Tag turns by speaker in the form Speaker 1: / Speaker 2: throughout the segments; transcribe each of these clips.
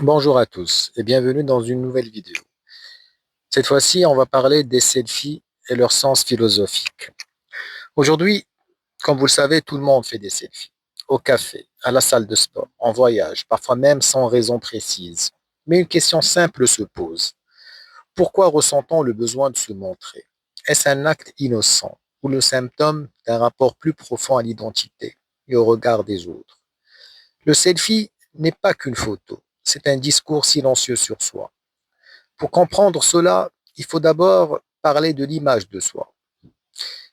Speaker 1: Bonjour à tous et bienvenue dans une nouvelle vidéo. Cette fois-ci, on va parler des selfies et leur sens philosophique. Aujourd'hui, comme vous le savez, tout le monde fait des selfies. Au café, à la salle de sport, en voyage, parfois même sans raison précise. Mais une question simple se pose. Pourquoi ressent-on le besoin de se montrer? Est-ce un acte innocent ou le symptôme d'un rapport plus profond à l'identité et au regard des autres? Le selfie n'est pas qu'une photo, c'est un discours silencieux sur soi. Pour comprendre cela, il faut d'abord parler de l'image de soi.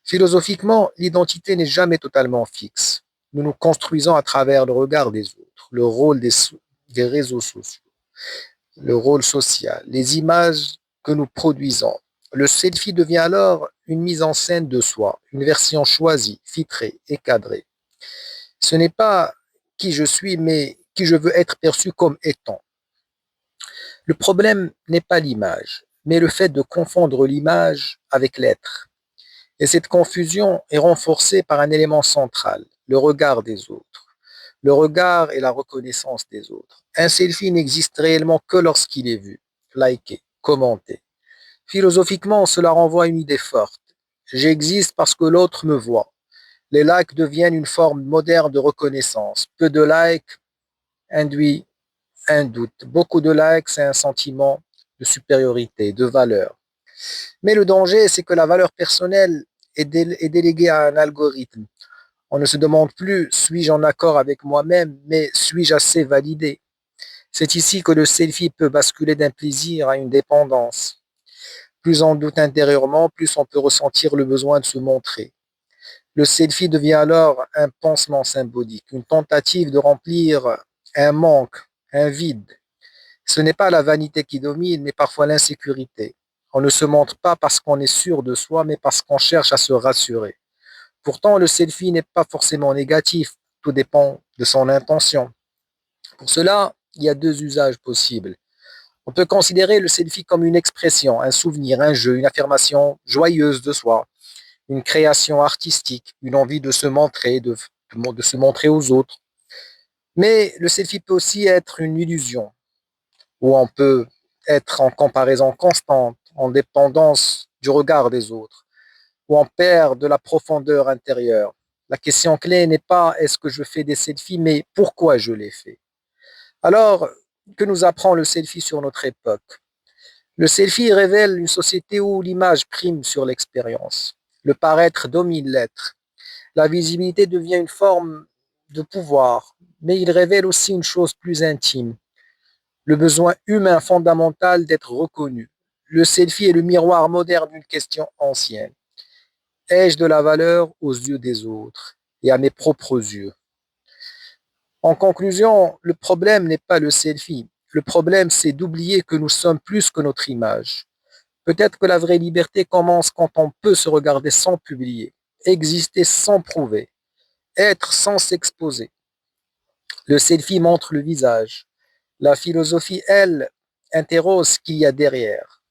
Speaker 1: Philosophiquement, l'identité n'est jamais totalement fixe. Nous nous construisons à travers le regard des autres, le rôle des réseaux sociaux, le rôle social, les images que nous produisons. Le selfie devient alors une mise en scène de soi, une version choisie, filtrée et cadrée. Ce n'est pas qui je suis, mais qui je veux être perçu comme étant. Le problème n'est pas l'image, mais le fait de confondre l'image avec l'être. Et cette confusion est renforcée par un élément central, le regard des autres. Le regard et la reconnaissance des autres. Un selfie n'existe réellement que lorsqu'il est vu, liké, commenté. Philosophiquement, cela renvoie à une idée forte. J'existe parce que l'autre me voit. Les likes deviennent une forme moderne de reconnaissance. Peu de likes induit un doute. Beaucoup de likes, c'est un sentiment de supériorité, de valeur. Mais le danger, c'est que la valeur personnelle est déléguée à un algorithme. On ne se demande plus suis-je en accord avec moi-même, mais suis-je assez validé? C'est ici que le selfie peut basculer d'un plaisir à une dépendance. Plus on doute intérieurement, plus on peut ressentir le besoin de se montrer. Le selfie devient alors un pansement symbolique, une tentative de remplir un manque, un vide. Ce n'est pas la vanité qui domine, mais parfois l'insécurité. On ne se montre pas parce qu'on est sûr de soi, mais parce qu'on cherche à se rassurer. Pourtant, le selfie n'est pas forcément négatif, tout dépend de son intention. Pour cela, il y a deux usages possibles. On peut considérer le selfie comme une expression, un souvenir, un jeu, une affirmation joyeuse de soi, une création artistique, une envie de se montrer, de se montrer aux autres. Mais le selfie peut aussi être une illusion, où on peut être en comparaison constante, en dépendance du regard des autres, où on perd de la profondeur intérieure. La question clé n'est pas est-ce que je fais des selfies, mais pourquoi je les fais. Alors, que nous apprend le selfie sur notre époque? Le selfie révèle une société où l'image prime sur l'expérience. Le paraître domine l'être. La visibilité devient une forme de pouvoir, mais il révèle aussi une chose plus intime, le besoin humain fondamental d'être reconnu. Le selfie est le miroir moderne d'une question ancienne. Ai-je de la valeur aux yeux des autres et à mes propres yeux? En conclusion, le problème n'est pas le selfie. Le problème, c'est d'oublier que nous sommes plus que notre image. Peut-être que la vraie liberté commence quand on peut se regarder sans publier, exister sans prouver, être sans s'exposer. Le selfie montre le visage. La philosophie, elle, interroge ce qu'il y a derrière.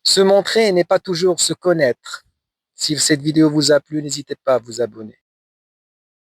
Speaker 1: Se montrer n'est pas toujours se connaître. Si cette vidéo vous a plu, n'hésitez pas à vous abonner.